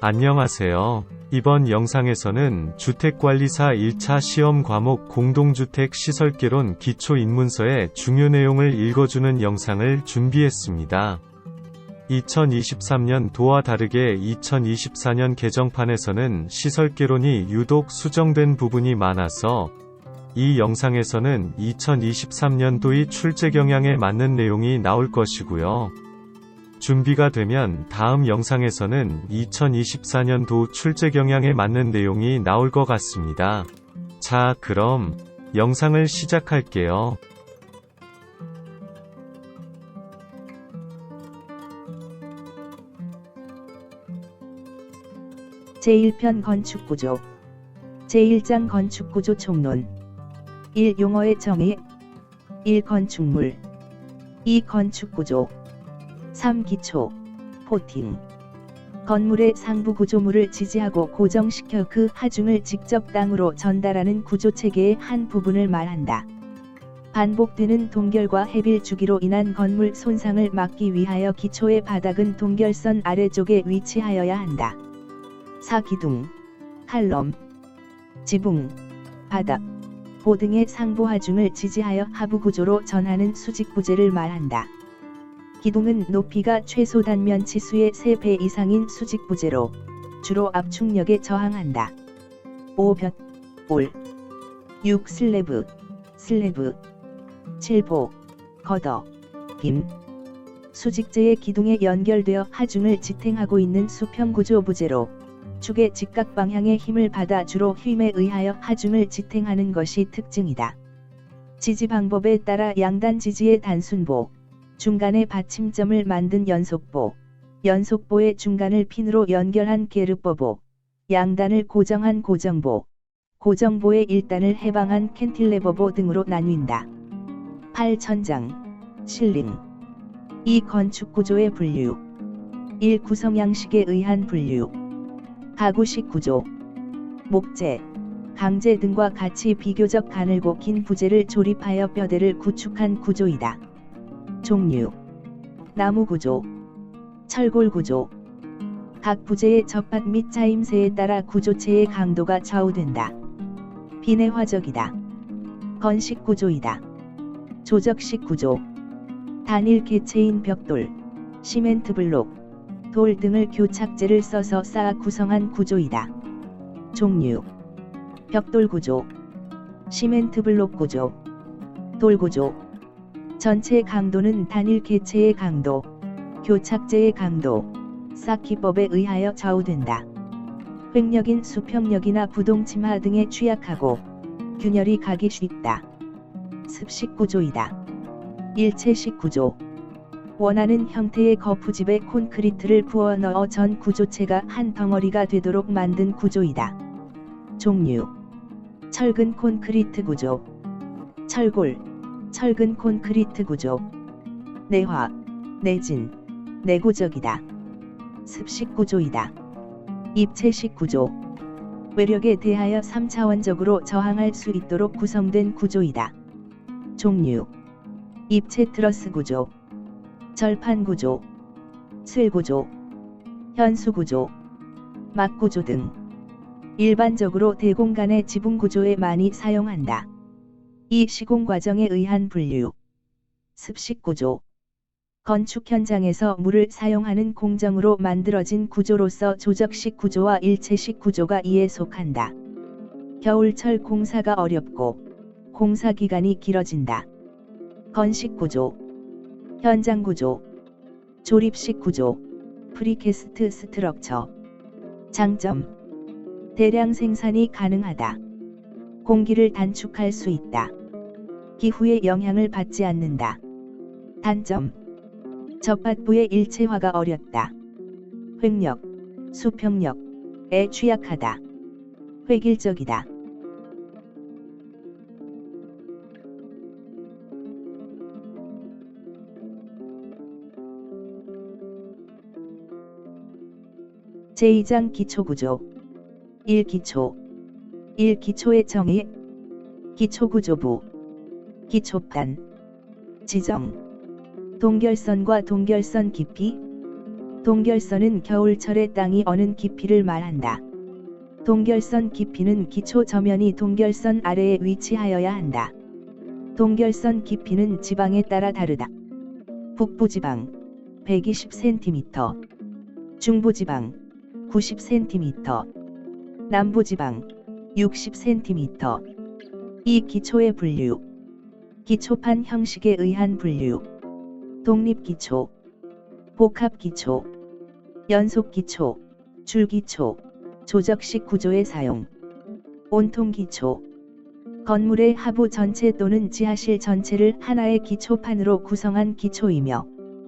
안녕하세요. 이번 영상에서는 주택관리사 1차 시험 과목 공동주택 시설개론 기초입문서의 중요 내용을 읽어주는 영상을 준비했습니다. 2023년도와 다르게 2024년 개정판에서는 시설개론이 유독 수정된 부분이 많아서 이 영상에서는 2023년도의 출제 경향에 맞는 내용이 나올 것이고요. 준비가 되면 다음 영상에서는 2024년도 출제 경향에 맞는 내용이 나올 것 같습니다. 자, 그럼 영상을 시작할게요. 제1편 건축구조 제1장 건축구조 총론 1. 용어의 정의 1. 건축물 2. 건축구조 3. 기초 포팅 건물의 상부 구조물을 지지하고 고정시켜 그 하중을 직접 땅으로 전달하는 구조체계의 한 부분을 말한다. 반복되는 동결과 해빌 주기로 인한 건물 손상을 막기 위하여 기초의 바닥은 동결선 아래쪽에 위치하여야 한다. 4. 기둥, 칼럼, 지붕, 바닥, 보 등의 상부 하중을 지지하여 하부 구조로 전하는 수직부재를 말한다. 기둥은 높이가 최소 단면 치수의 3배 이상인 수직부재로 주로 압축력에 저항한다. 5. 벽, 올 6. 슬래브, 7. 보, 걷어, 빔 수직재의 기둥에 연결되어 하중을 지탱하고 있는 수평구조 부재로 축의 직각 방향의 힘을 받아 주로 힘에 의하여 하중을 지탱하는 것이 특징이다. 지지 방법에 따라 양단 지지의 단순보, 중간에 받침점을 만든 연속보, 연속보의 중간을 핀으로 연결한 게르버보, 양단을 고정한 고정보, 고정보의 일단을 해방한 캔틸레버보 등으로 나뉜다. 8. 천장, 실링 2. 건축구조의 분류 1. 구성양식에 의한 분류 가구식 구조 목재, 강재 등과 같이 비교적 가늘고 긴 부재를 조립하여 뼈대를 구축한 구조이다. 종류 나무 구조, 철골 구조 각 부재의 접합 및 차임새에 따라 구조체의 강도가 좌우된다. 비내화적이다. 건식 구조이다. 조적식 구조 단일 개체인 벽돌, 시멘트 블록, 돌 등을 교착재를 써서 쌓아 구성한 구조이다. 종류 벽돌 구조, 시멘트 블록 구조, 돌 구조 전체 강도는 단일 개체의 강도, 교착재의 강도, 쌓기법에 의하여 좌우된다. 횡력인 수평력이나 부동침하 등에 취약하고 균열이 가기 쉽다. 습식 구조이다. 일체식 구조 원하는 형태의 거푸집에 콘크리트를 부어 넣어 전 구조체가 한 덩어리가 되도록 만든 구조이다. 종류 철근 콘크리트 구조, 철골, 철근 콘크리트 구조 내화, 내진, 내고적이다. 습식 구조이다. 입체식 구조 외력에 대하여 3차원적으로 저항할 수 있도록 구성된 구조이다. 종류 입체 트러스 구조, 절판 구조, 쇠 구조, 현수 구조, 막 구조 등 일반적으로 대공간의 지붕 구조에 많이 사용한다. 이 시공 과정에 의한 분류 습식 구조 건축 현장에서 물을 사용하는 공정으로 만들어진 구조로서 조적식 구조와 일체식 구조가 이에 속한다. 겨울철 공사가 어렵고 공사 기간이 길어진다. 건식 구조 현장 구조, 조립식 구조, 프리캐스트 스트럭처 장점 대량 생산이 가능하다. 공기를 단축할 수 있다. 기후의 영향을 받지 않는다. 단점 접합부의 일체화가 어렵다. 횡력, 수평력에 취약하다. 획일적이다. 제2장 기초구조 1. 기초 1. 기초의 정의 기초구조부 기초판 지정 동결선과 동결선 깊이 동결선은 겨울철에 땅이 어는 깊이를 말한다. 동결선 깊이는 기초 저면이 동결선 아래에 위치하여야 한다. 동결선 깊이는 지방에 따라 다르다. 북부지방 120cm, 중부지방 90cm, 남부지방 60cm. 이 기초의 분류. 기초판 형식에 의한 분류. 독립기초, 복합기초, 연속기초, 줄기초, 조적식 구조의 사용. 온통기초. 건물의 하부 전체 또는 지하실 전체를 하나의 기초판으로 구성한 기초이며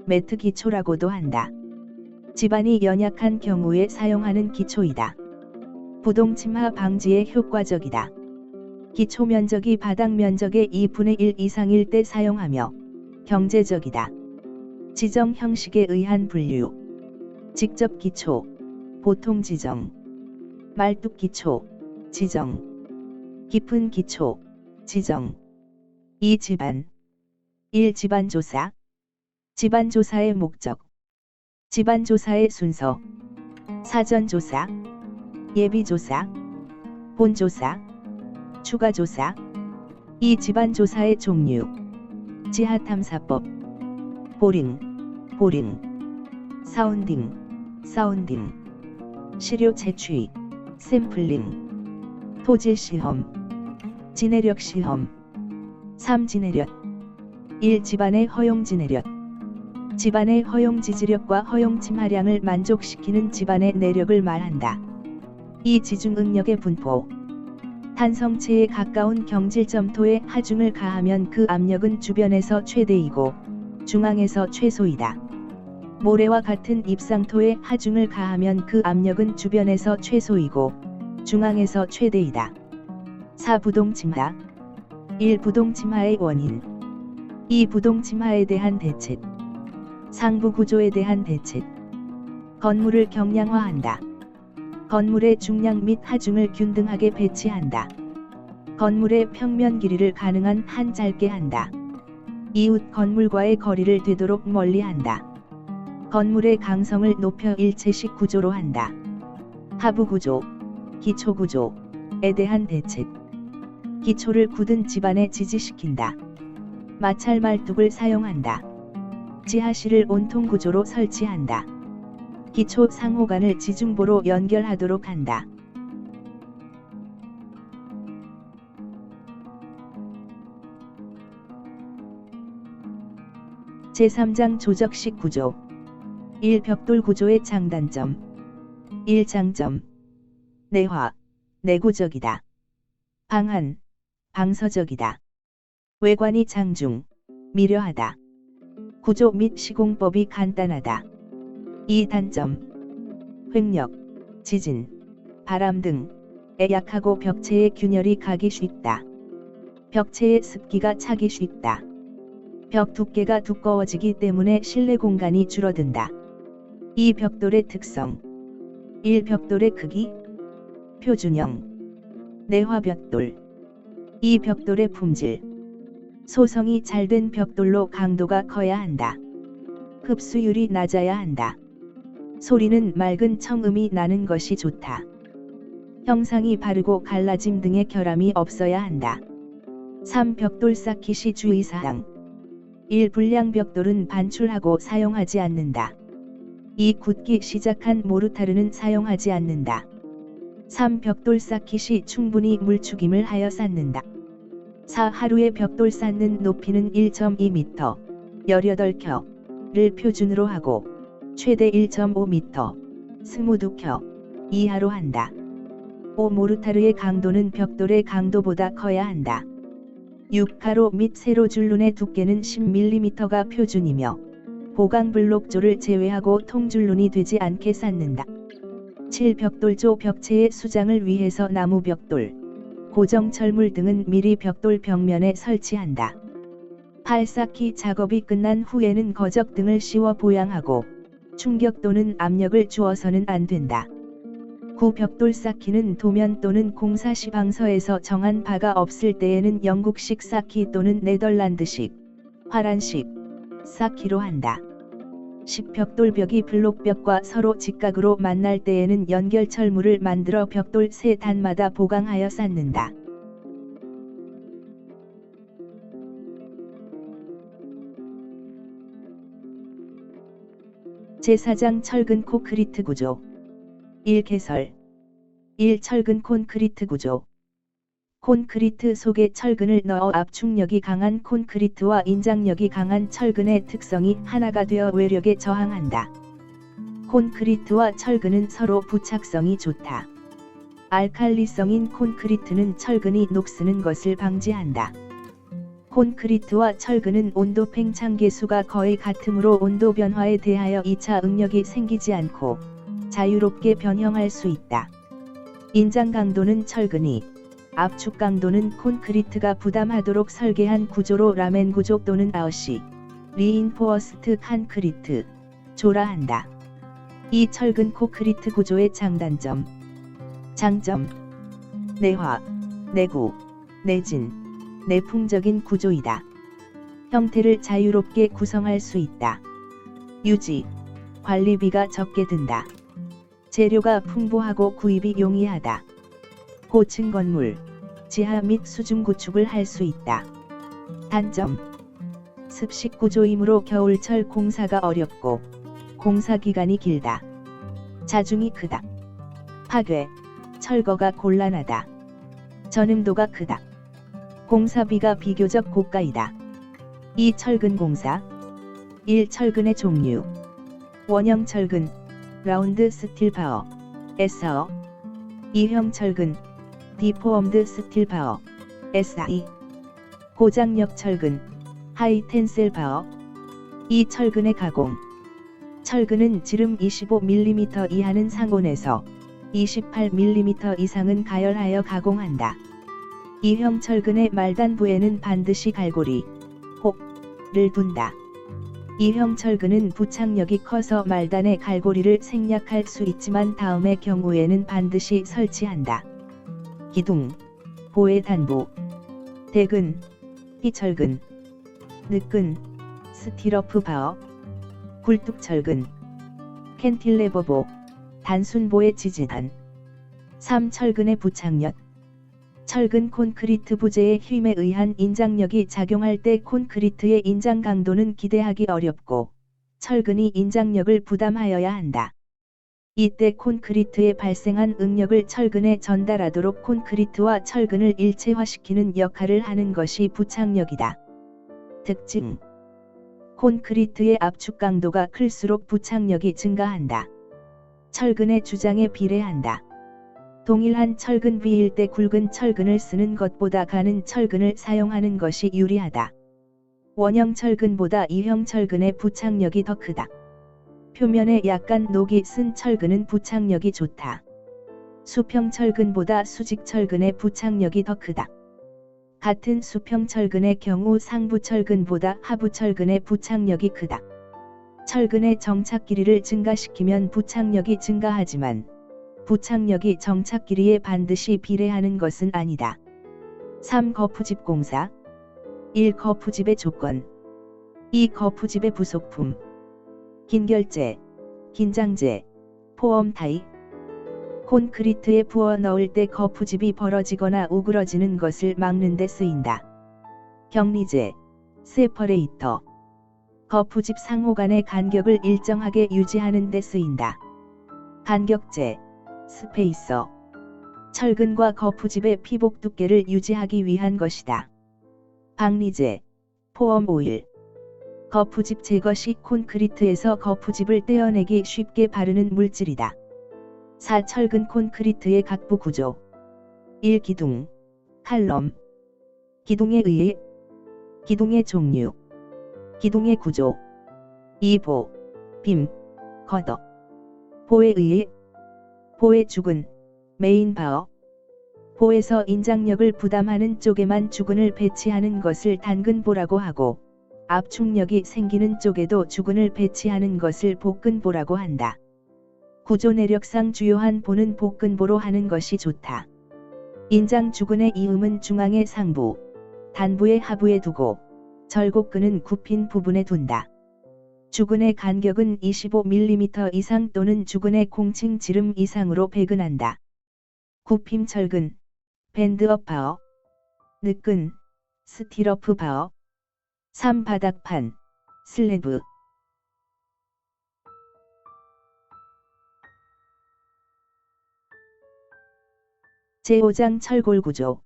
매트 기초라고도 한다. 집안이 연약한 경우에 사용하는 기초이다. 부동침하 방지에 효과적이다. 기초 면적이 바닥 면적의 2분의 1 이상일 때 사용하며 경제적이다. 지정 형식에 의한 분류. 직접 기초, 보통 지정, 말뚝 기초, 지정, 깊은 기초, 지정. 2. 집안. 1. 집안조사. 집안조사의 목적. 집안조사의 순서. 사전조사, 예비조사, 본조사, 추가조사. 2. 집안조사의 종류. 지하탐사법, 보링, 사운딩, 시료 채취, 샘플링, 토질시험, 지내력시험. 3. 지내력. 1. 집안의 허용지내력. 집안의 허용지지력과 허용침하량을 만족시키는 집안의 내력을 말한다. 2. 지중응력의 분포. 탄성체에 가까운 경질점토에 하중을 가하면 그 압력은 주변에서 최대이고 중앙에서 최소이다. 모래와 같은 입상토에 하중을 가하면 그 압력은 주변에서 최소이고 중앙에서 최대이다. 4. 부동침하. 1. 부동침하의 원인. 2. 부동침하에 대한 대책. 상부 구조에 대한 대책. 건물을 경량화한다. 건물의 중량 및 하중을 균등하게 배치한다. 건물의 평면 길이를 가능한 한 짧게 한다. 이웃 건물과의 거리를 되도록 멀리한다. 건물의 강성을 높여 일체식 구조로 한다. 하부 구조, 기초 구조에 대한 대책. 기초를 굳은 집안에 지지시킨다. 마찰 말뚝을 사용한다. 지하실을 온통 구조로 설치한다. 기초 상호간을 지중보로 연결하도록 한다. 제3장 조적식 구조. 1. 벽돌 구조의 장단점. 1. 장점. 내화, 내구적이다. 방한, 방서적이다. 외관이 장중, 미려하다. 구조 및 시공법이 간단하다. 2. 단점. 횡력, 지진, 바람 등에 약하고 벽체의 균열이 가기 쉽다. 벽체의 습기가 차기 쉽다. 벽 두께가 두꺼워지기 때문에 실내 공간이 줄어든다. 2. 벽돌의 특성. 1. 벽돌의 크기. 표준형, 내화벽돌. 2. 벽돌의 품질. 소성이 잘된 벽돌로 강도가 커야 한다. 흡수율이 낮아야 한다. 소리는 맑은 청음이 나는 것이 좋다. 형상이 바르고 갈라짐 등의 결함이 없어야 한다. 3. 벽돌 쌓기 시 주의사항. 1. 불량 벽돌은 반출하고 사용하지 않는다. 2. 굳기 시작한 모르타르는 사용하지 않는다. 3. 벽돌 쌓기 시 충분히 물축임을 하여 쌓는다. 4. 하루에 벽돌 쌓는 높이는 1.2m, 18켜를 표준으로 하고 최대 1.5m, 22켜 이하로 한다. 5. 모르타르의 강도는 벽돌의 강도보다 커야 한다. 6. 가로 및 세로 줄눈의 두께는 10mm가 표준이며 보강블록조를 제외하고 통줄눈이 되지 않게 쌓는다. 7. 벽돌조 벽체의 수장을 위해서 나무 벽돌, 고정 철물 등은 미리 벽돌 벽면에 설치한다. 8. 쌓기 작업이 끝난 후에는 거적 등을 씌워 보양하고 충격 또는 압력을 주어서는 안 된다. 9. 벽돌 쌓기는 도면 또는 공사 시방서에서 정한 바가 없을 때에는 영국식 쌓기 또는 네덜란드식, 화란식 쌓기로 한다. 10벽돌벽이 블록벽과 서로 직각으로 만날 때에는 연결철물을 만들어 벽돌 세 단마다 보강하여 쌓는다. 제4장 철근 콘크리트 구조 1. 개설 1. 철근 콘크리트 구조. 콘크리트 속에 철근을 넣어 압축력이 강한 콘크리트와 인장력이 강한 철근의 특성이 하나가 되어 외력에 저항한다. 콘크리트와 철근은 서로 부착성이 좋다. 알칼리성인 콘크리트는 철근이 녹쓰는 것을 방지한다. 콘크리트와 철근은 온도 팽창 계수가 거의 같으므로 온도 변화에 대하여 2차 응력이 생기지 않고 자유롭게 변형할 수 있다. 인장 강도는 철근이, 압축 강도는 콘크리트가 부담하도록 설계한 구조로 라멘 구조 또는 아웃시, 리인포어스트 콘크리트, 조라한다. 이 철근 콘크리트 구조의 장단점. 장점. 내화, 내구, 내진, 내풍적인 구조이다. 형태를 자유롭게 구성할 수 있다. 유지, 관리비가 적게 든다. 재료가 풍부하고 구입이 용이하다. 고층 건물, 지하 및 수중 구축을 할 수 있다. 단점. 습식 구조이므로 겨울철 공사가 어렵고 공사 기간이 길다. 자중이 크다. 파괴, 철거가 곤란하다. 전음도가 크다. 공사비가 비교적 고가이다. 2. 철근 공사. 1. 철근의 종류. 원형 철근, 라운드 스틸 바어, SO. 2형 철근, 디포엄드 스틸 바어, SI. 고장력 철근, 하이 텐셀 바어. 2. 철근의 가공. 철근은 지름 25mm 이하는 상온에서 28mm 이상은 가열하여 가공한다. 2형 철근의 말단부에는 반드시 갈고리, 혹을 둔다. 2형 철근은 부착력이 커서 말단의 갈고리를 생략할 수 있지만 다음의 경우에는 반드시 설치한다. 기둥, 보의 단부, 대근, 희철근, 늑근, 스티러프 바어, 굴뚝철근, 캔틸레버보, 단순보의 지지단. 3. 철근의 부착력. 철근 콘크리트 부재의 힘에 의한 인장력이 작용할 때 콘크리트의 인장 강도는 기대하기 어렵고 철근이 인장력을 부담하여야 한다. 이때 콘크리트에 발생한 응력을 철근에 전달하도록 콘크리트와 철근을 일체화시키는 역할을 하는 것이 부착력이다. 특징. 콘크리트의 압축 강도가 클수록 부착력이 증가한다. 철근의 주장에 비례한다. 동일한 철근 비일 때 굵은 철근을 쓰는 것보다 가는 철근을 사용하는 것이 유리하다. 원형 철근보다 2형 철근의 부착력이 더 크다. 표면에 약간 녹이 쓴 철근은 부착력이 좋다. 수평 철근보다 수직 철근의 부착력이 더 크다. 같은 수평 철근의 경우 상부 철근보다 하부 철근의 부착력이 크다. 철근의 정착 길이를 증가시키면 부착력이 증가하지만 부착력이 정착 길이에 반드시 비례하는 것은 아니다. 3. 거푸집 공사. 1. 거푸집의 조건. 2. 거푸집의 부속품. 긴결재, 긴장재, 포엄 타이. 콘크리트에 부어 넣을 때 거푸집이 벌어지거나 오그러지는 것을 막는 데 쓰인다. 격리재, 세퍼레이터. 거푸집 상호 간의 간격을 일정하게 유지하는 데 쓰인다. 간격재, 스페이서. 철근과 거푸집의 피복 두께를 유지하기 위한 것이다. 박리재, 포엄 오일. 거푸집 제거 시 콘크리트에서 거푸집을 떼어내기 쉽게 바르는 물질이다. 4. 철근 콘크리트의 각부 구조. 1. 기둥, 칼럼. 기둥에 의해. 기둥의 종류. 기둥의 구조. 2. 보, 빔, 거더. 보에 의해. 보의 죽은, 메인 바어. 보에서 인장력을 부담하는 쪽에만 주근을 배치하는 것을 단근보라고 하고 압축력이 생기는 쪽에도 주근을 배치하는 것을 복근보라고 한다. 구조 내력상 주요한 보는 복근보로 하는 것이 좋다. 인장 주근의 이음은 중앙의 상부, 단부의 하부에 두고 절곡근은 굽힌 부분에 둔다. 주근의 간격은 25mm 이상 또는 주근의 공칭 지름 이상으로 배근한다. 굽힘 철근, 밴드업 바어, 느끈, 스티러프 바어. 3. 바닥판, 슬래브. 제5장 철골 구조.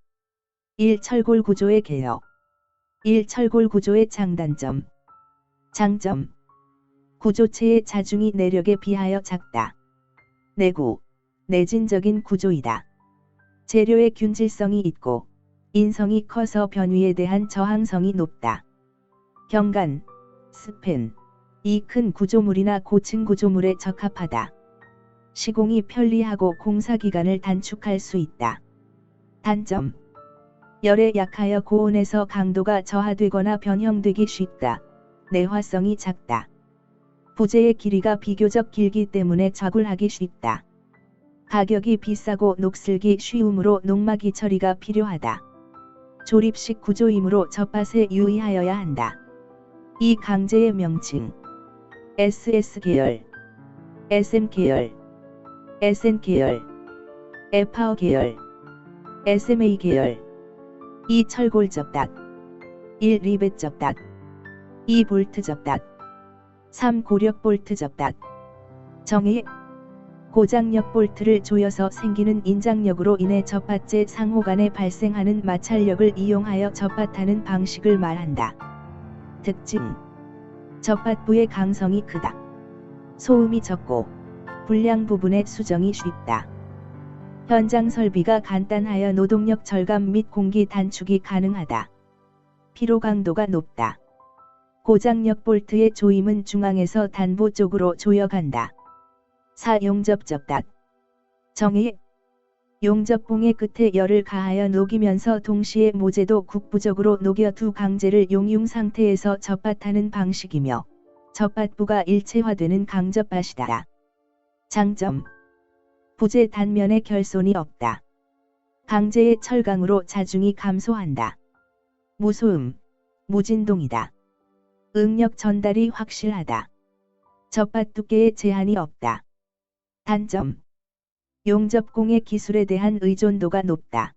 1. 철골 구조의 개요. 1. 철골 구조의 장단점. 장점. 구조체의 자중이 내력에 비하여 작다. 내구, 내진적인 구조이다. 재료의 균질성이 있고 인성이 커서 변위에 대한 저항성이 높다. 경관, 스팬. 이 큰 구조물이나 고층 구조물에 적합하다. 시공이 편리하고 공사기간을 단축할 수 있다. 단점. 열에 약하여 고온에서 강도가 저하되거나 변형되기 쉽다. 내화성이 작다. 부재의 길이가 비교적 길기 때문에 좌굴하기 쉽다. 가격이 비싸고 녹슬기 쉬우므로 녹막이 처리가 필요하다. 조립식 구조이므로 젖밭에 유의하여야 한다. 이 강제의 명칭. SS 계열, SM 계열, SN 계열, 에파워 계열, SMA 계열. 2. 철골 접닥. 1. 리벳 접닥. 2. 볼트 접닥. 3. 고력 볼트 접닥. 정의. 고장력 볼트를 조여서 생기는 인장력으로 인해 젖밭재 상호 간에 발생하는 마찰력을 이용하여 젖밭하는 방식을 말한다. 특징. 젖밭부의 강성이 크다. 소음이 적고 불량 부분의 수정이 쉽다. 현장 설비가 간단하여 노동력 절감 및 공기 단축이 가능하다. 피로 강도가 높다. 고장력 볼트의 조임은 중앙에서 단부 쪽으로 조여간다. 4. 용접 접닥. 정의. 용접봉의 끝에 열을 가하여 녹이면서 동시에 모재도 국부적으로 녹여 두 강재를 용융 상태에서 젖밭하는 방식이며 젖밭부가 일체화되는 강젖밭이다. 장점. 부재 단면에 결손이 없다. 강재의 철강으로 자중이 감소한다. 무소음, 무진동이다. 응력 전달이 확실하다. 젖밭 두께에 제한이 없다. 단점. 용접공의 기술에 대한 의존도가 높다.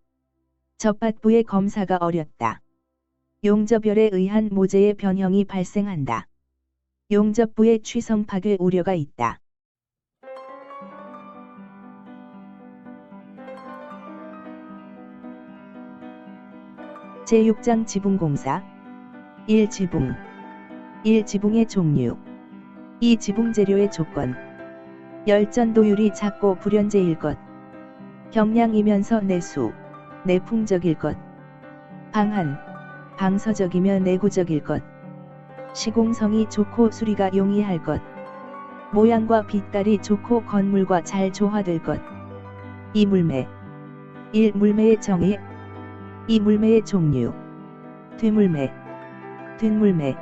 젖밭부의 검사가 어렵다. 용접열에 의한 모재의 변형이 발생한다. 용접부의 취성 파괴 우려가 있다. 제6장 지붕공사. 1. 지붕. 1. 지붕의 종류. 2. 지붕 재료의 조건. 열전도율이 작고 불연제일 것. 경량이면서 내수, 내풍적일 것. 방한, 방서적이며 내구적일 것. 시공성이 좋고 수리가 용이할 것. 모양과 빛깔이 좋고 건물과 잘 조화될 것. 2. 물매. 1. 물매의 정의. 2. 물매의 종류. 뒤물매, 뒷물매,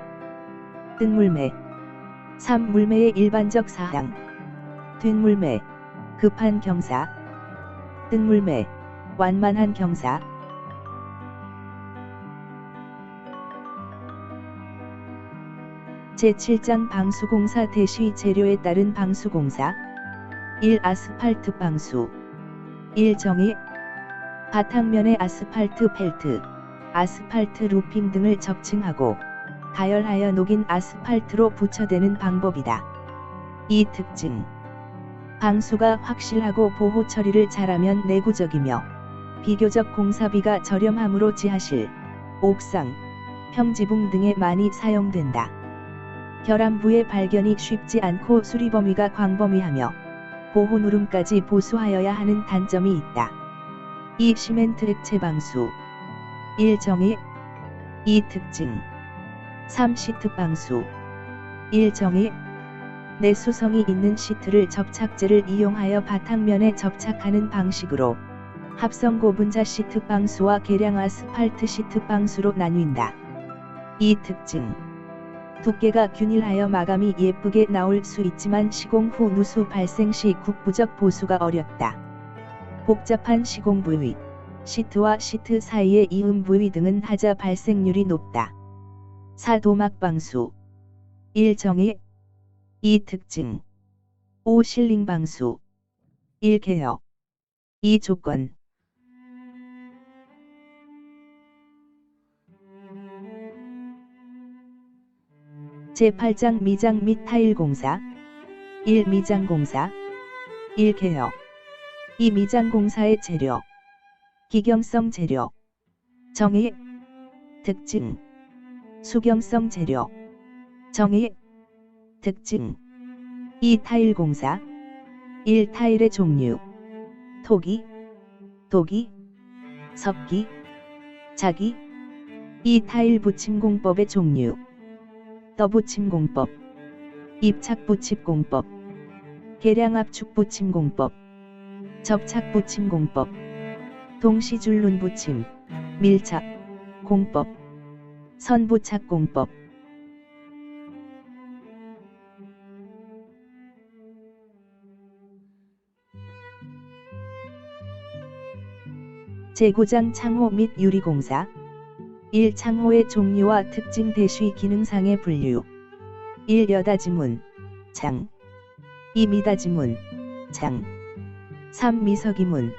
뜬물매. 3. 물매의 일반적 사항. 뒷물매, 급한 경사. 뜬물매, 완만한 경사. 제7장 방수공사 대시 재료에 따른 방수공사. 1. 아스팔트 방수. 1. 정의. 바탕면에 아스팔트 펠트, 아스팔트 루핑 등을 적층하고 가열하여 녹인 아스팔트로 부처대는 방법이다. 이 특징. 방수가 확실하고 보호 처리를 잘하면 내구적이며 비교적 공사비가 저렴하므로 지하실, 옥상, 평지붕 등에 많이 사용된다. 결함부의 발견이 쉽지 않고 수리 범위가 광범위하며 보호 누름까지 보수하여야 하는 단점이 있다. 2. 시멘트 액체 방수. 1. 정의. 2. 특징. 3. 시트 방수. 1. 정의. 내수성이 있는 시트를 접착제를 이용하여 바탕면에 접착하는 방식으로 합성 고분자 시트 방수와 계량 아스팔트 시트 방수로 나뉜다. 2. 특징. 두께가 균일하여 마감이 예쁘게 나올 수 있지만 시공 후 누수 발생 시 국부적 보수가 어렵다. 복잡한 시공 부위, 시트와 시트 사이의 이음 부위 등은 하자 발생률이 높다. 4. 도막 방수. 1. 정의. 2. 특징. 5. 실링 방수. 1. 개혁. 2. 조건. 제8장 미장 및 타일 공사. 1. 미장 공사. 1. 개혁. 2. 미장 공사의 재료. 기경성 재료. 정의. 특징. 수경성 재료. 정의. 특징. 2. 타일 공사. 1. 타일의 종류. 토기, 도기, 석기, 자기. 2. 타일 붙임공법의 종류. 떠붙임공법, 입착붙임공법, 계량압축붙임공법, 접착붙임공법, 동시줄눈붙임, 밀착, 공법, 선부착공법. 제9장 창호 및 유리공사. 1. 창호의 종류와 특징 대쉬 기능상의 분류. 1. 여다지문, 창. 2. 미다지문, 창. 3. 미석이문,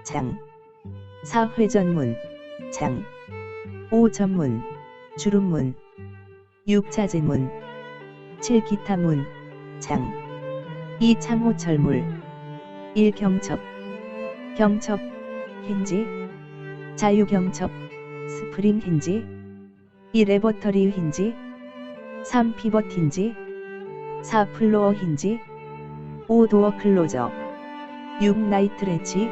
창. 4. 회전문, 창. 5. 전문, 주름문. 6. 자재문. 7. 기타문, 창. 2. 창호 철물. 1. 경첩, 경첩, 힌지, 자유경첩, 스프링 힌지. 2. 레버터리 힌지. 3. 피벗 힌지. 4. 플로어 힌지. 5. 도어 클로저. 6. 나이트 레치.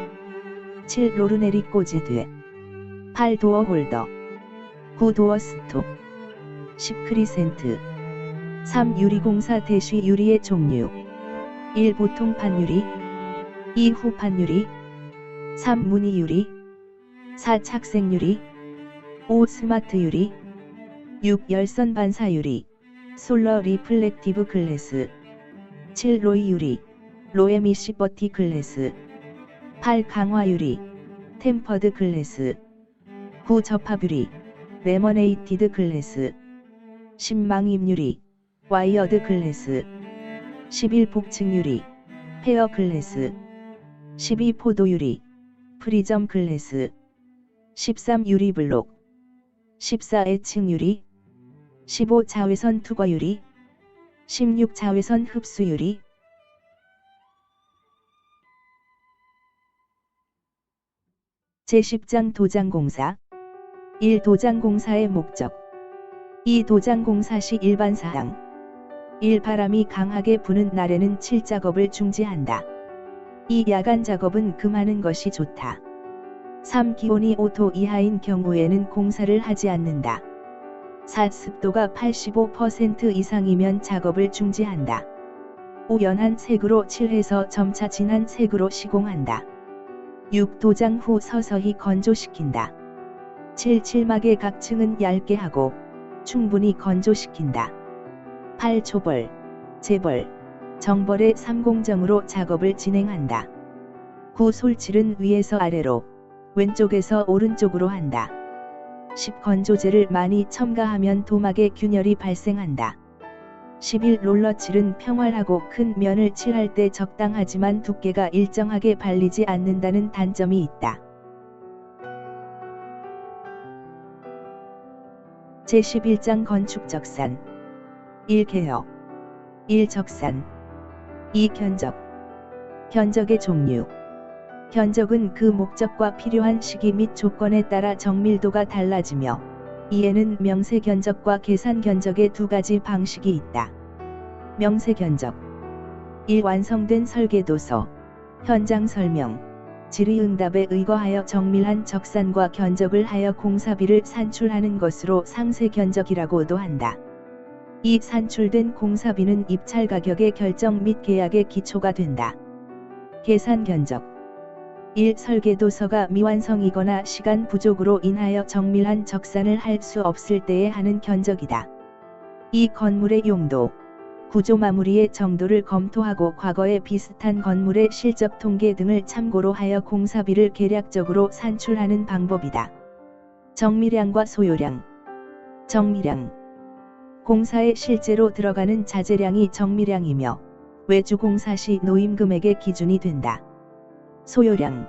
7. 로르네리 꽂이돼. 8. 도어 홀더. 9. 도어 스톱. 10. 크리센트. 3. 유리공사 대쉬 유리의 종류. 1. 보통판 유리. 2. 후판 유리. 3. 무늬 유리. 4. 착색 유리. 5. 스마트 유리. 6. 열선 반사 유리. 솔러 리플렉티브 글래스. 7. 로이 유리. 로에미시 버티 글래스. 8. 강화 유리. 템퍼드 글래스. 9. 접합 유리. 레머네이티드 글래스. 10. 망임 유리. 와이어드 글래스. 11. 복층 유리. 페어 글래스. 12. 포도 유리. 프리점 글래스. 13. 유리 블록. 14. 애칭 유리. 15. 자외선 투과 유리. 16. 자외선 흡수 유리. 제10장 도장공사. 1. 도장공사의 목적. 2. 도장공사 시 일반사항. 1. 바람이 강하게 부는 날에는 칠작업을 중지한다. 2. 야간 작업은 금하는 것이 좋다. 3. 기온이 5도 이하인 경우에는 공사를 하지 않는다. 4. 습도가 85% 이상이면 작업을 중지한다. 5. 연한 색으로 칠해서 점차 진한 색으로 시공한다. 6. 도장 후 서서히 건조시킨다. 7. 칠막의 각층은 얇게 하고 충분히 건조시킨다. 8. 초벌, 재벌, 정벌의 3공정으로 작업을 진행한다. 9. 솔칠은 위에서 아래로, 왼쪽에서 오른쪽으로 한다. 10. 건조제를 많이 첨가하면 도막에 균열이 발생한다. 11. 롤러칠은 평활하고 큰 면을 칠할 때 적당하지만 두께가 일정하게 발리지 않는다는 단점이 있다. 제11장 건축적산. 1. 개혁. 1. 적산. 2. 견적. 견적의 종류. 견적은 그 목적과 필요한 시기 및 조건에 따라 정밀도가 달라지며 이에는 명세견적과 계산견적의 두 가지 방식이 있다. 명세견적. 1. 완성된 설계도서, 현장 설명, 질의응답에 의거하여 정밀한 적산과 견적을 하여 공사비를 산출하는 것으로 상세견적이라고도 한다. 2. 산출된 공사비는 입찰 가격의 결정 및 계약의 기초가 된다. 계산견적. 1. 설계도서가 미완성이거나 시간 부족으로 인하여 정밀한 적산을 할 수 없을 때에 하는 견적이다. 2. 건물의 용도, 구조 마무리의 정도를 검토하고 과거의 비슷한 건물의 실적 통계 등을 참고로 하여 공사비를 계략적으로 산출하는 방법이다. 정밀량과 소요량. 정밀량. 공사에 실제로 들어가는 자재량이 정미량이며 외주 공사 시 노임금액의 기준이 된다. 소요량.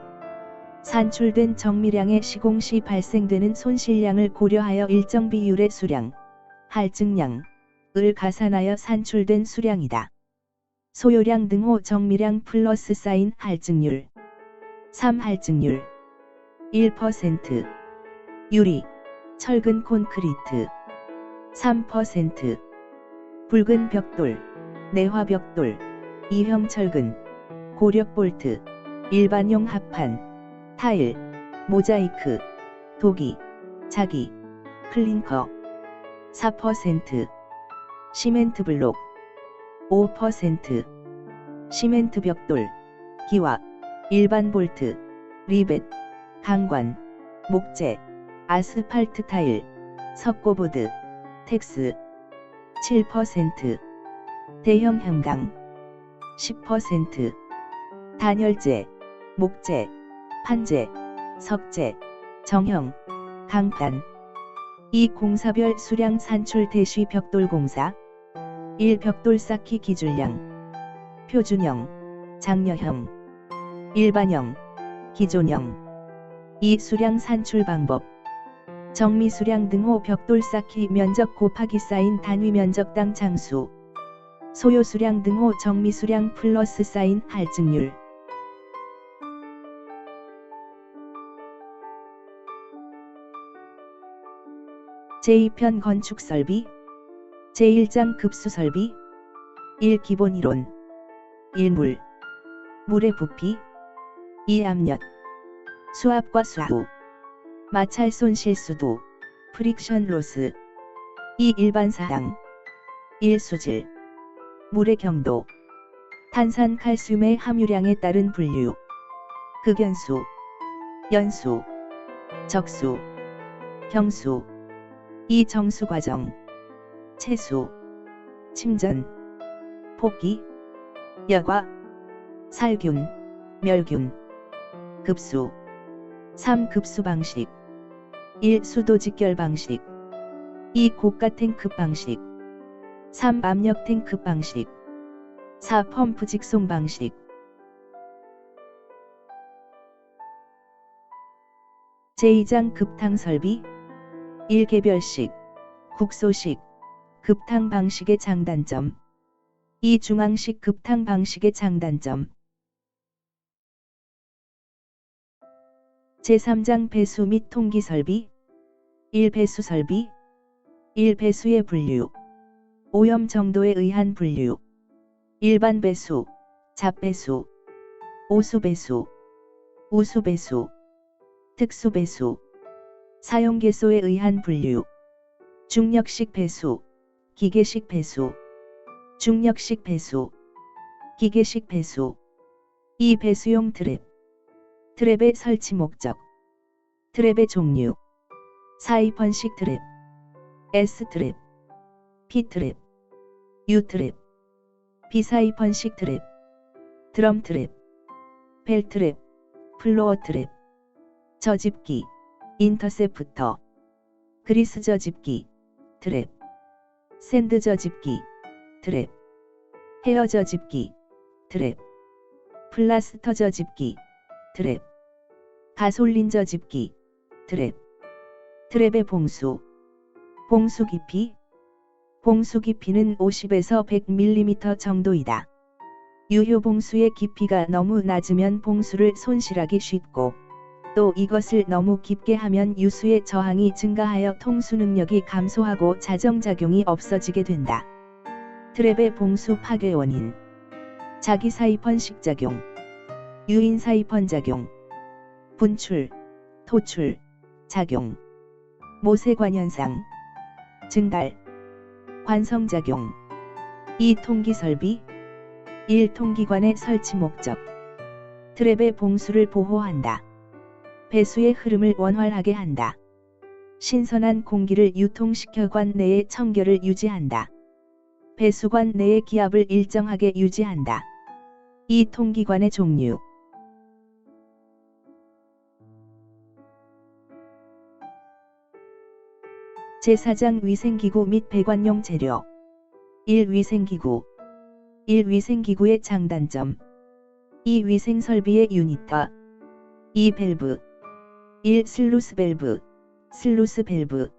산출된 정미량의 시공 시 발생되는 손실량을 고려하여 일정 비율의 수량, 할증량을 가산하여 산출된 수량이다. 소요량 등호 정미량 플러스 사인 할증률. 3할증률 1%. 유리, 철근 콘크리트 3%. 붉은 벽돌, 내화 벽돌, 이형 철근, 고력 볼트, 일반용 합판, 타일, 모자이크, 도기, 자기, 클링커 4%. 시멘트 블록 5%. 시멘트 벽돌, 기와, 일반 볼트, 리벳, 강관, 목재, 아스팔트 타일, 석고보드, 텍스 7%. 대형 형강 10%. 단열재, 목재, 판재, 석재, 정형, 강단. 이 공사별 수량 산출 대시 벽돌 공사. 1. 벽돌 쌓기 기준량. 표준형, 장려형, 일반형, 기존형. 2. 수량 산출 방법. 정미 수량 등호 벽돌 쌓기 면적 곱하기 쌓인 단위 면적당 장수. 소요 수량 등호 정미 수량 플러스 쌓인 할증률. 제2편 건축 설비. 제1장 급수 설비. 1. 기본 이론. 1. 물. 물의 부피. 2. 압력. 수압과 수후. 마찰 손실 수도. 프릭션 로스. 2. 일반 사항. 1. 수질. 물의 경도. 탄산 칼슘의 함유량에 따른 분류. 극연수, 연수, 적수, 경수. 2. 정수 과정. 채수, 침전, 폭기, 여과, 살균, 멸균. 급수. 3. 급수 방식. 1. 수도 직결 방식. 2. 고가 탱크 방식. 3. 압력 탱크 방식. 4. 펌프 직송 방식. 제2장 급탕 설비. 1. 개별식, 국소식, 급탕 방식의 장단점. 2. 중앙식 급탕 방식의 장단점. 제3장 배수 및 통기 설비. 1. 배수 설비. 1. 배수의 분류. 오염 정도에 의한 분류. 일반 배수, 잡배수, 오수배수, 우수배수, 특수배수. 사용계소에 의한 분류. 중력식 배수, 기계식 배수, 중력식 배수, 기계식 배수. 2. 배수용 트랩. 트랩의 설치 목적. 트랩의 종류. 사이펀식 트랩, S트랩, P트랩, U트랩, 비사이펀식 트랩, 드럼 트랩, 벨트랩, 플로어 트랩. 저집기, 인터셉터, 그리스 저집기, 트랩, 샌드 저집기, 트랩, 헤어 저집기, 트랩, 플라스터 저집기, 트랩, 가솔린 저집기, 트랩. 트랩의 봉수. 봉수 깊이. 봉수 깊이는 50에서 100mm 정도이다. 유효 봉수의 깊이가 너무 낮으면 봉수를 손실하기 쉽고, 또 이것을 너무 깊게 하면 유수의 저항이 증가하여 통수 능력이 감소하고 자정작용이 없어지게 된다. 트랩의 봉수 파괴 원인. 자기 사이펀식 작용, 유인 사이펀 작용, 분출, 토출, 작용, 모세관 현상, 증발, 관성작용. 2. 통기 설비. 1. 통기관의 설치 목적. 트랩의 봉수를 보호한다. 배수의 흐름을 원활하게 한다. 신선한 공기를 유통시켜 관 내의 청결을 유지한다. 배수관 내의 기압을 일정하게 유지한다. 2. 통기관의 종류. 제4장 위생기구 및 배관용 재료. 1. 위생기구. 1. 위생기구의 장단점. 2. 위생설비의 유니터. 2. 밸브. 1. 슬루스 밸브. 슬루스 밸브.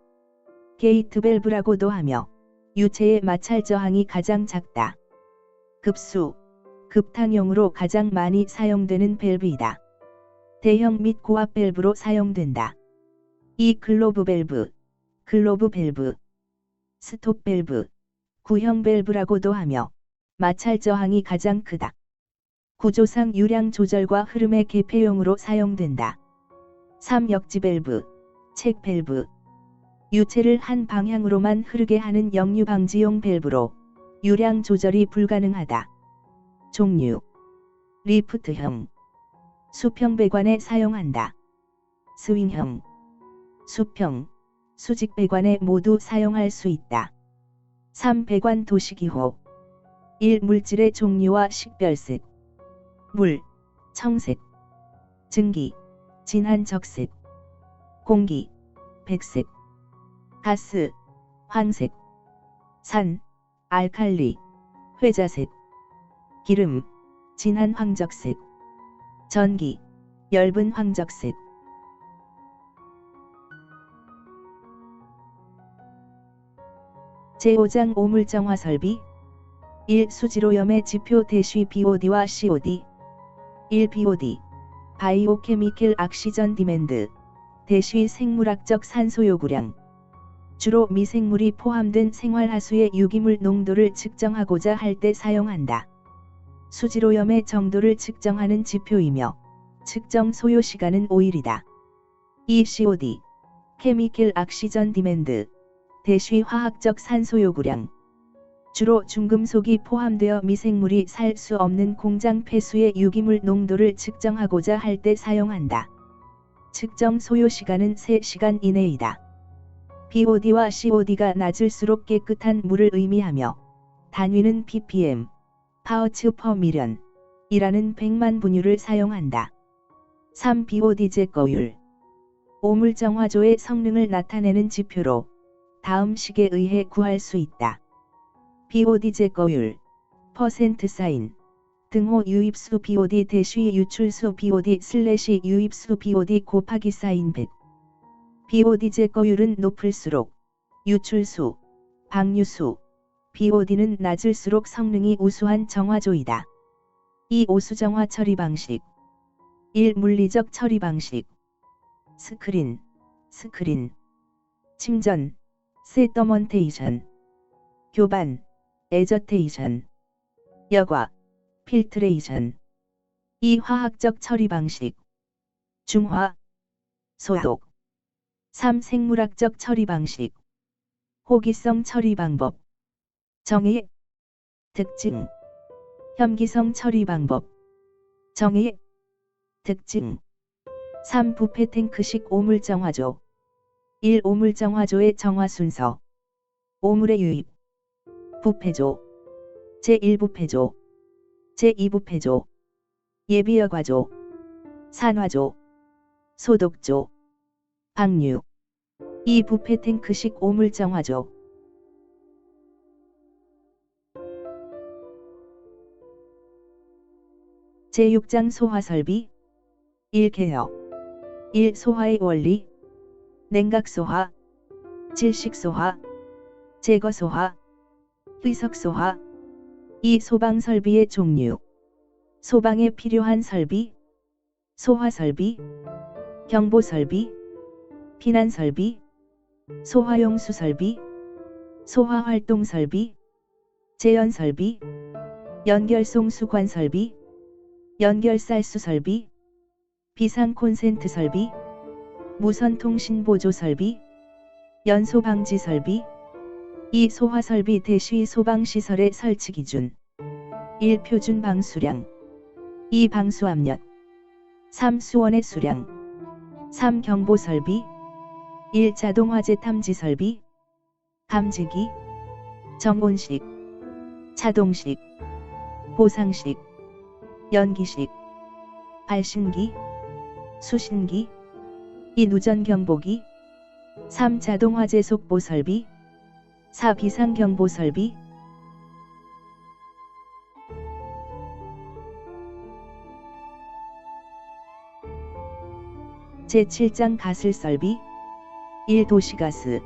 게이트 밸브라고도 하며 유체의 마찰 저항이 가장 작다. 급수, 급탕용으로 가장 많이 사용되는 밸브이다. 대형 및 고압 밸브로 사용된다. 2. 글로브 밸브. 글로브 밸브. 스톱 밸브. 구형 밸브라고도 하며 마찰 저항이 가장 크다. 구조상 유량 조절과 흐름의 개폐용으로 사용된다. 3. 역지 밸브. 책 밸브. 유체를 한 방향으로만 흐르게 하는 역류 방지용 밸브로 유량 조절이 불가능하다. 종류. 리프트형. 수평 배관에 사용한다. 스윙형. 수평, 수직 배관에 모두 사용할 수 있다. 3. 배관 도식이호. 1. 물질의 종류와 식별색. 물, 청색. 증기, 진한 적색. 공기, 백색. 가스, 황색. 산, 알칼리, 회자색. 기름, 진한 황적색. 전기, 엷은 황적색. 제5장 오물정화 설비. 1. 수질오염의 지표 대쉬 BOD와 COD. 1. BOD. 바이오케미컬 악시전 디맨드. 대쉬 생물학적 산소 요구량. 주로 미생물이 포함된 생활하수의 유기물 농도를 측정하고자 할 때 사용한다. 수질오염의 정도를 측정하는 지표이며 측정 소요 시간은 5일이다. 2. COD. 케미컬 악시전 디맨드. 대쉬 화학적 산소 요구량. 주로 중금속이 포함되어 미생물이 살 수 없는 공장 폐수의 유기물 농도를 측정하고자 할 때 사용한다. 측정 소요 시간은 3시간 이내이다. BOD와 COD가 낮을수록 깨끗한 물을 의미하며 단위는 ppm, 파워츠 퍼 미련 이라는 100만 분유를 사용한다. 3. BOD 제거율. 오물정화조의 성능을 나타내는 지표로 다음 식에 의해 구할 수 있다. BOD 제거율, 퍼센트 사인, 등호 유입수 BOD 대쉬 유출수 BOD 슬래시 유입수 BOD 곱하기 사인 100. BOD 제거율은 높을수록 유출수, 방류수, BOD는 낮을수록 성능이 우수한 정화조이다. 2. 오수정화 처리 방식. 1. 물리적 처리 방식. 스크린, 스크린. 침전, 세터먼테이션. 교반, 에저테이션. 여과, 필트레이션. 2. 화학적 처리 방식. 중화, 소독. 3. 생물학적 처리 방식. 호기성 처리 방법. 정의, 특징. 혐기성 처리 방법. 정의, 특징. 3. 부패 탱크식 오물정화조. 1. 오물정화조의 정화 순서. 오물의 유입. 부패조. 제1부패조. 제2부패조. 예비여과조. 산화조. 소독조. 방류. 2. 부패 탱크식 오물정화조. 제6장 소화설비. 1. 개혁. 1. 소화의 원리. 냉각소화, 질식소화, 제거소화, 희석소화. 2. 소방설비의 종류. 소방에 필요한 설비, 소화설비, 경보설비, 피난설비, 소화용수설비, 소화활동설비, 제연설비, 연결송수관설비, 연결쌀수설비, 비상콘센트설비, 무선통신보조설비, 연소방지설비. 2. 소화설비 대쉬 소방시설의 설치기준. 1. 표준 방수량. 2. 방수압력. 3. 수원의 수량. 3. 경보설비. 1. 자동화재 탐지설비. 감지기, 정온식, 차동식, 보상식, 연기식, 발신기, 수신기. 2. 누전경보기. 3. 자동화재 속보 설비. 4. 비상경보 설비. 제7장 가슬 설비. 1. 도시가스.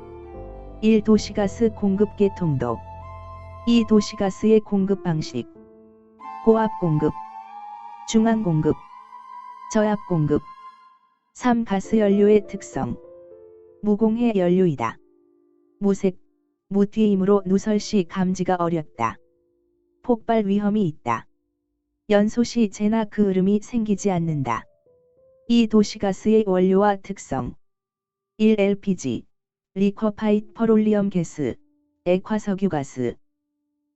1. 도시가스 공급 계통도. 2. 도시가스의 공급 방식. 고압 공급, 중앙 공급, 저압 공급. 3. 가스 연료의 특성. 무공해 연료이다. 무색, 무튀임으로 누설 시 감지가 어렵다. 폭발 위험이 있다. 연소 시 재나 그을음이 생기지 않는다. 2. 도시가스의 원료와 특성. 1. LPG, 리쿼파이드 퍼롤리엄 가스, 액화석유가스.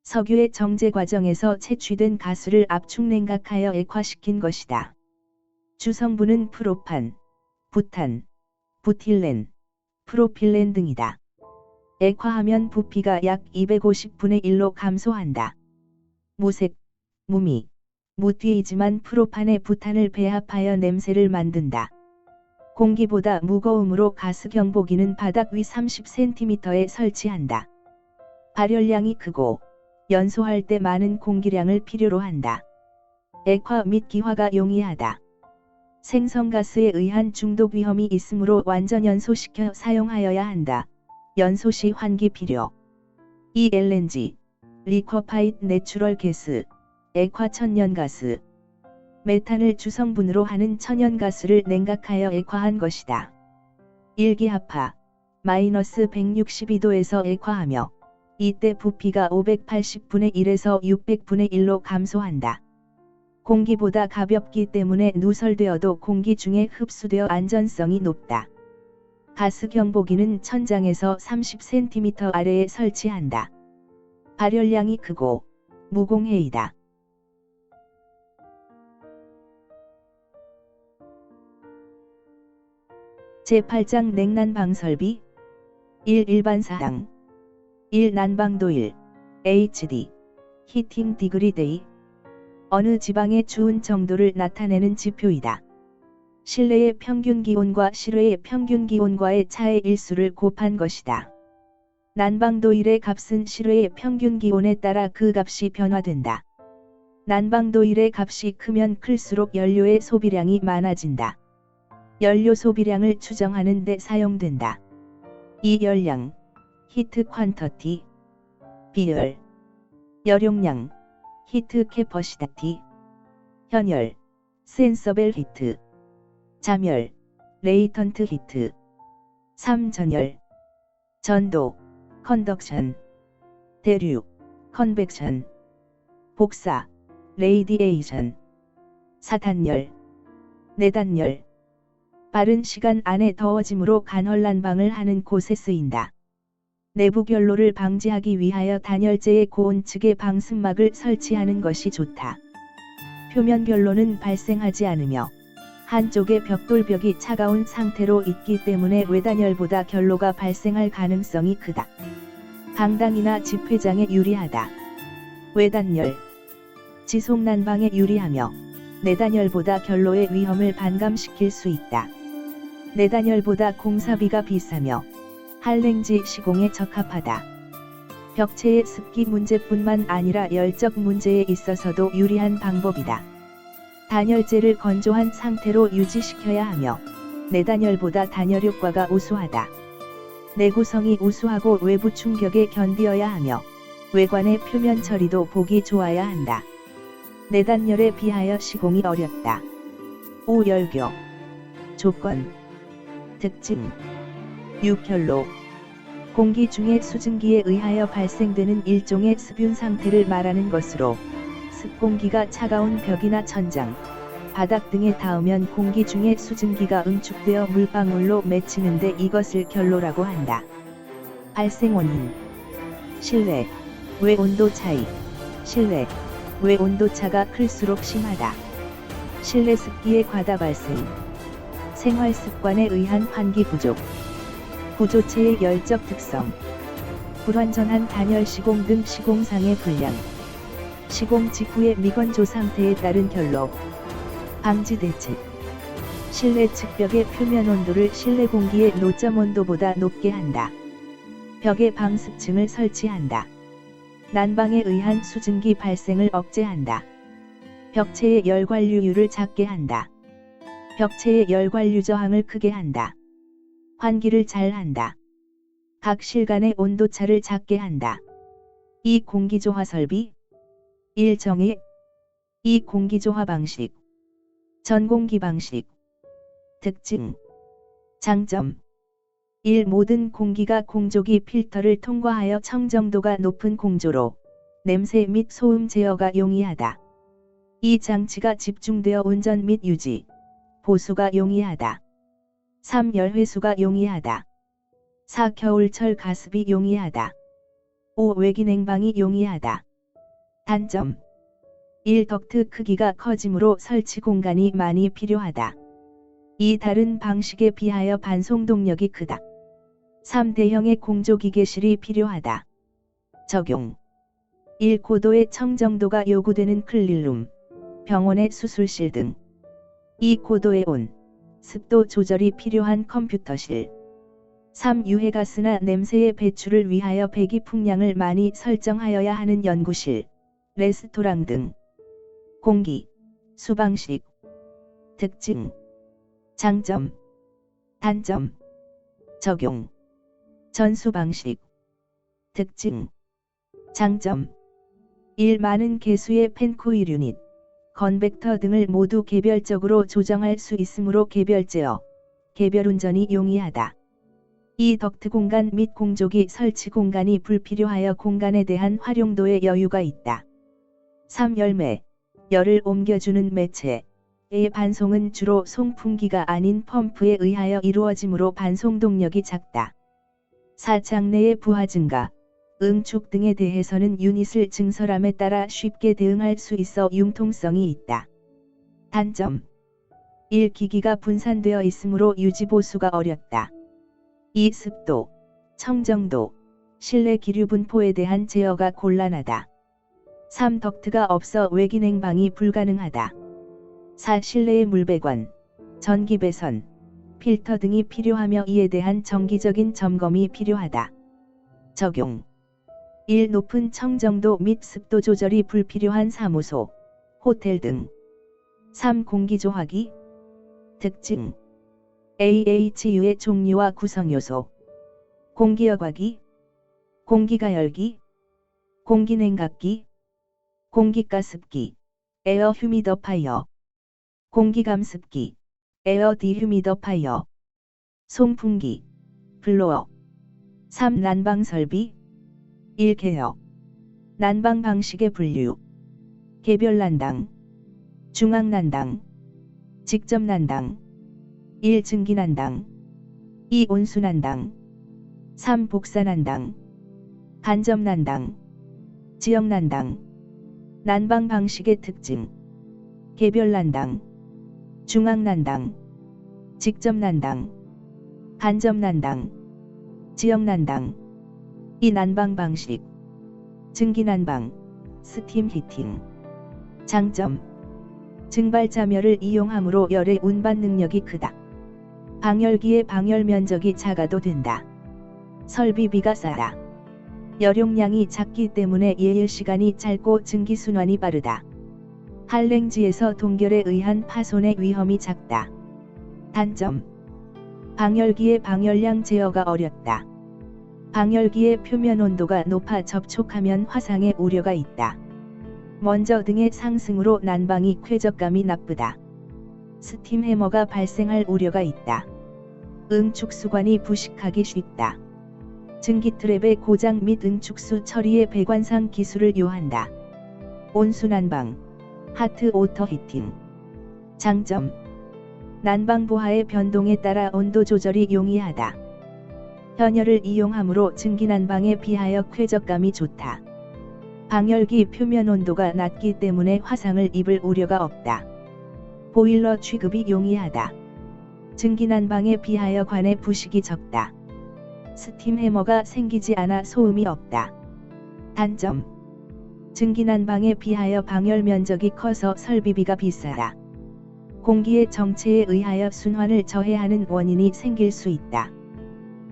석유의 정제 과정에서 채취된 가스를 압축 냉각하여 액화시킨 것이다. 주성분은 프로판, 부탄, 부틸렌, 프로필렌 등이다. 액화하면 부피가 약 250분의 1로 감소한다. 무색, 무미, 무튀이지만 프로판에 부탄을 배합하여 냄새를 만든다. 공기보다 무거움으로 가스 경보기는 바닥 위 30cm에 설치한다. 발열량이 크고 연소할 때 많은 공기량을 필요로 한다. 액화 및 기화가 용이하다. 생성가스에 의한 중독 위험이 있으므로 완전 연소시켜 사용하여야 한다. 연소 시 환기 필요. 2. LNG, 리쿼파이드 내추럴 가스, 액화 천연가스. 메탄을 주성분으로 하는 천연가스를 냉각하여 액화한 것이다. 일기압하, 마이너스 162도에서 액화하며 이때 부피가 580분의 1에서 600분의 1로 감소한다. 공기보다 가볍기 때문에 누설되어도 공기 중에 흡수되어 안전성이 높다. 가스 경보기는 천장에서 30cm 아래에 설치한다. 발열량이 크고 무공해이다. 제8장 냉난방 설비. 1. 일반사항. 1. 난방도일, HD, 히팅 디그리 데이. 어느 지방의 추운 정도를 나타내는 지표이다. 실내의 평균 기온과 실외의 평균 기온과의 차의 일수를 곱한 것이다. 난방도일의 값은 실외의 평균 기온에 따라 그 값이 변화된다. 난방도일의 값이 크면 클수록 연료의 소비량이 많아진다. 연료 소비량을 추정하는 데 사용된다. 이 열량, 히트 퀀터티, 비열, 여룡량, 히트 캐퍼시티, 현열, 센서벨 히트, 잠열, 레이턴트 히트. 3. 전열, 전도, 컨덕션, 대류, 컨벡션, 복사, 레이디에이션. 4. 단열, 내단열. 빠른 시간 안에 더워짐으로 간헐난방을 하는 곳에 쓰인다. 내부 결로를 방지하기 위하여 단열재의 고온 측에 방승막을 설치하는 것이 좋다. 표면 결로는 발생하지 않으며 한쪽의 벽돌벽이 차가운 상태로 있기 때문에 외단열보다 결로가 발생할 가능성이 크다. 강당이나 집회장에 유리하다. 외단열, 지속난방에 유리하며 내단열보다 결로의 위험을 반감시킬 수 있다. 내단열보다 공사비가 비싸며 한랭지 시공에 적합하다. 벽체의 습기 문제뿐만 아니라 열적 문제에 있어서도 유리한 방법이다. 단열재를 건조한 상태로 유지시켜야 하며 내단열보다 단열 효과가 우수하다. 내구성이 우수하고 외부 충격에 견디어야 하며 외관의 표면 처리도 보기 좋아야 한다. 내단열에 비하여 시공이 어렵다. 5. 열교, 조건, 특징. 6. 결로, 공기 중의 수증기에 의하여 발생되는 일종의 습윤 상태를 말하는 것으로 습공기가 차가운 벽이나 천장, 바닥 등에 닿으면 공기 중의 수증기가 응축되어 물방울로 맺히는데 이것을 결로라고 한다. 발생 원인. 실내, 외 온도 차이. 실내, 외 온도 차가 클수록 심하다. 실내 습기의 과다 발생. 생활 습관에 의한 환기 부족. 구조체의 열적 특성. 불완전한 단열 시공 등 시공상의 불량. 시공 직후의 미건조 상태에 따른 결로. 방지 대책. 실내 측벽의 표면 온도를 실내 공기의 노점 온도보다 높게 한다. 벽에 방습층을 설치한다. 난방에 의한 수증기 발생을 억제한다. 벽체의 열관류율을 작게 한다. 벽체의 열관류 저항을 크게 한다. 환기를 잘 한다. 각 실간의 온도차를 작게 한다. 이 공기조화 설비 1. 정의 2. 공기조화 방식 전공기 방식 특징 장점 1. 모든 공기가 공조기 필터를 통과하여 청정도가 높은 공조로 냄새 및 소음 제어가 용이하다. 이 장치가 집중되어 운전 및 유지, 보수가 용이하다. 3. 열회수가 용이하다. 4. 겨울철 가습이 용이하다. 5. 외기 냉방이 용이하다. 단점 1. 덕트 크기가 커지므로 설치 공간이 많이 필요하다. 2. 다른 방식에 비하여 반송 동력이 크다. 3. 대형의 공조기계실이 필요하다. 적용 1. 고도의 청정도가 요구되는 클린룸, 병원의 수술실 등 2. 고도의 온, 습도 조절이 필요한 컴퓨터실 3. 유해가스나 냄새의 배출을 위하여 배기 풍량을 많이 설정하여야 하는 연구실, 레스토랑 등 공기, 수방식 특징 장점 단점 적용 전수방식 특징 장점 1. 많은 개수의 팬코일 유닛, 건벡터 등을 모두 개별적으로 조정할 수 있으므로 개별 제어, 개별 운전이 용이하다. 2. 덕트 공간 및 공조기 설치 공간이 불필요하여 공간에 대한 활용도에 여유가 있다. 3. 열매, 열을 옮겨주는 매체의 반송은 주로 송풍기가 아닌 펌프에 의하여 이루어지므로 반송 동력이 작다. 4. 장내의 부하 증가, 응축 등에 대해서는 유닛을 증설함에 따라 쉽게 대응할 수 있어 융통성이 있다. 단점 1. 기기가 분산되어 있으므로 유지보수가 어렵다. 2. 습도, 청정도, 실내 기류 분포에 대한 제어가 곤란하다. 3. 덕트가 없어 외기 냉방이 불가능하다. 4. 실내의 물배관, 전기 배선, 필터 등이 필요하며 이에 대한 정기적인 점검이 필요하다. 적용 1. 높은 청정도 및 습도 조절이 불필요한 사무소, 호텔 등 3. 공기조화기 특징 AHU의 종류와 구성요소 공기여과기, 공기가열기, 공기냉각기, 공기가습기, 에어 휴미더파이어, 공기감습기, 에어 디휴미더파이어, 송풍기, 블로어 3. 난방설비 1. 개혁 난방 방식의 분류 개별 난당, 중앙 난당, 직접 난당 1. 증기 난당 2. 온수 난당 3. 복사 난당 간접 난당 지역 난당 난방 방식의 특징 개별 난당 중앙 난당 직접 난당 간접 난당 지역 난당 이 난방 방식 증기 난방 스팀 히팅 장점 증발자멸을 이용하므로 열의 운반 능력이 크다. 방열기의 방열 면적이 작아도 된다. 설비비가 싸다. 열용량이 작기 때문에 예열 시간이 짧고 증기 순환이 빠르다. 한랭지에서 동결에 의한 파손의 위험이 작다. 단점 방열기의 방열량 제어가 어렵다. 방열기의 표면 온도가 높아 접촉하면 화상의 우려가 있다. 먼저 등의 상승으로 난방이 쾌적감이 나쁘다. 스팀 해머가 발생할 우려가 있다. 응축수관이 부식하기 쉽다. 증기 트랩의 고장 및 응축수 처리에 배관상 기술을 요한다. 온수 난방, 하트 오터 히팅. 장점 난방 부하의 변동에 따라 온도 조절이 용이하다. 현열을 이용하므로 증기 난방에 비하여 쾌적감이 좋다. 방열기 표면 온도가 낮기 때문에 화상을 입을 우려가 없다. 보일러 취급이 용이하다. 증기 난방에 비하여 관의 부식이 적다. 스팀 해머가 생기지 않아 소음이 없다. 단점 증기 난방에 비하여 방열 면적이 커서 설비비가 비싸다. 공기의 정체에 의하여 순환을 저해하는 원인이 생길 수 있다.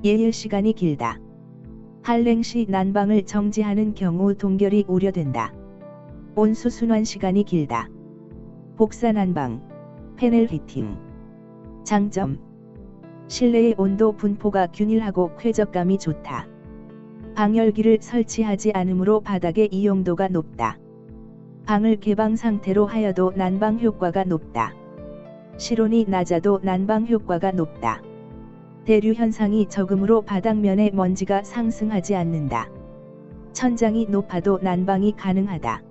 예일 시간이 길다. 한랭시 난방을 정지하는 경우 동결이 우려된다. 온수 순환 시간이 길다. 복사 난방, 패널 히팅. 장점. 실내의 온도 분포가 균일하고 쾌적감이 좋다. 방열기를 설치하지 않으므로 바닥의 이용도가 높다. 방을 개방 상태로 하여도 난방 효과가 높다. 실온이 낮아도 난방 효과가 높다. 대류 현상이 적으므로 바닥면의 먼지가 상승하지 않는다. 천장이 높아도 난방이 가능하다.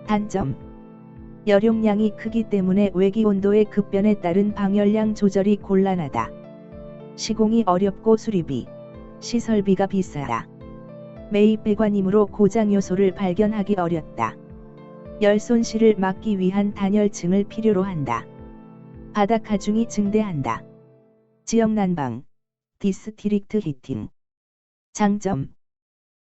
단점. 열용량이 크기 때문에 외기 온도의 급변에 따른 방열량 조절이 곤란하다. 시공이 어렵고 수리비, 시설비가 비싸다. 매입 배관이므로 고장 요소를 발견하기 어렵다. 열 손실을 막기 위한 단열층을 필요로 한다. 바닥 하중이 증대한다. 지역 난방, 디스트릭트 히팅. 장점.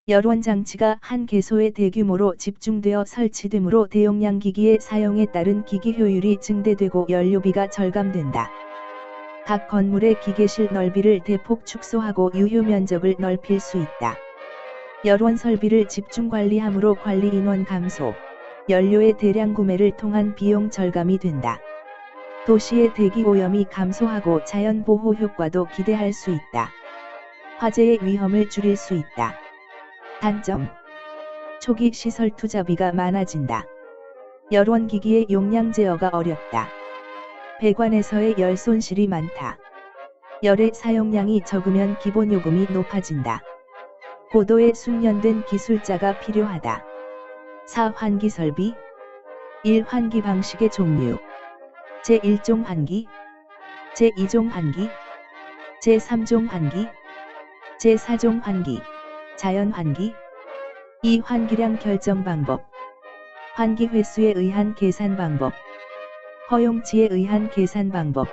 열원 장치가 한 개소에 대규모로 집중되어 설치되므로 대용량 기기의 사용에 따른 기기 효율이 증대되고 연료비가 절감된다. 각 건물의 기계실 넓이를 대폭 축소하고 유효 면적을 넓힐 수 있다. 열원 설비를 집중 관리함으로 관리 인원 감소, 연료의 대량 구매를 통한 비용 절감이 된다. 도시의 대기 오염이 감소하고 자연 보호 효과도 기대할 수 있다. 화재의 위험을 줄일 수 있다. 단점. 초기 시설 투자비가 많아진다. 열원 기기의 용량 제어가 어렵다. 배관에서의 열 손실이 많다. 열의 사용량이 적으면 기본 요금이 높아진다. 고도의 숙련된 기술자가 필요하다. 4. 환기 설비. 1. 환기 방식의 종류. 제1종 환기, 제2종 환기, 제3종 환기, 제4종 환기, 자연 환기. 2. 환기량 결정 방법. 환기 횟수에 의한 계산 방법. 허용치에 의한 계산 방법.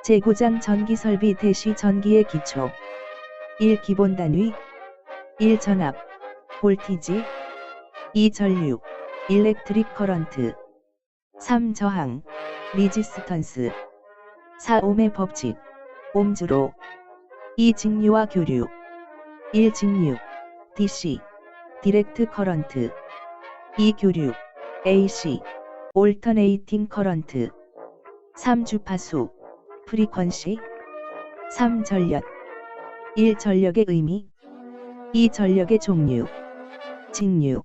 재고장 전기설비 대시 전기의 기초. 1. 기본 단위. 1. 전압, 볼티지. 2. 전류, 일렉트릭 커런트. 3. 저항, 리지스턴스. 4. 옴의 법칙, 옴주로. 2. 직류와 교류. 1. 직류, DC, 디렉트 커런트. 2. 교류, AC, 올터네이팅 커런트. 3. 주파수, 프리퀀시. 3. 전력. 1. 전력의 의미. 2. 전력의 종류. 직류,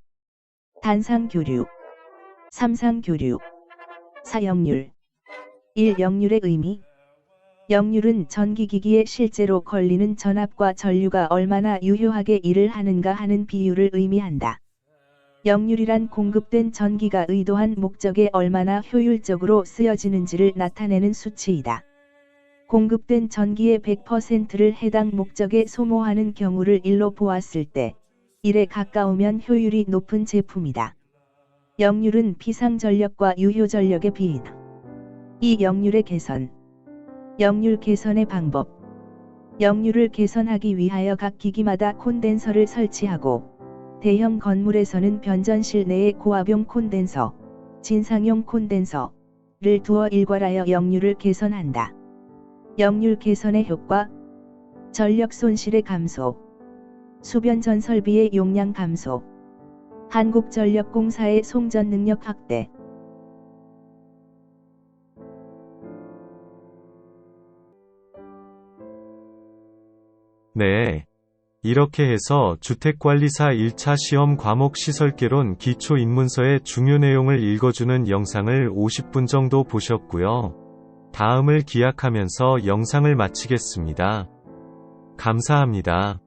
단상 교류, 삼상 교류. 4. 역률. 1. 역률의 의미. 역률은 전기기기에 실제로 걸리는 전압과 전류가 얼마나 유효하게 일을 하는가 하는 비율을 의미한다. 역률이란 공급된 전기가 의도한 목적에 얼마나 효율적으로 쓰여지는지를 나타내는 수치이다. 공급된 전기의 100%를 해당 목적에 소모하는 경우를 1로 보았을 때 1에 가까우면 효율이 높은 제품이다. 역률은 피상전력과 유효전력의 비이다. 이 역률의 개선. 역률 개선의 방법. 역률을 개선하기 위하여 각 기기마다 콘덴서를 설치하고 대형 건물에서는 변전실 내에 고압용 콘덴서, 진상용 콘덴서를 두어 일괄하여 역률을 개선한다. 역률 개선의 효과. 전력 손실의 감소, 수변전 설비의 용량 감소, 한국전력공사의 송전 능력 확대. 네. 이렇게 해서 주택관리사 1차 시험 과목 시설개론 기초 입문서의 중요 내용을 읽어주는 영상을 50분 정도 보셨고요. 다음을 기약하면서 영상을 마치겠습니다. 감사합니다.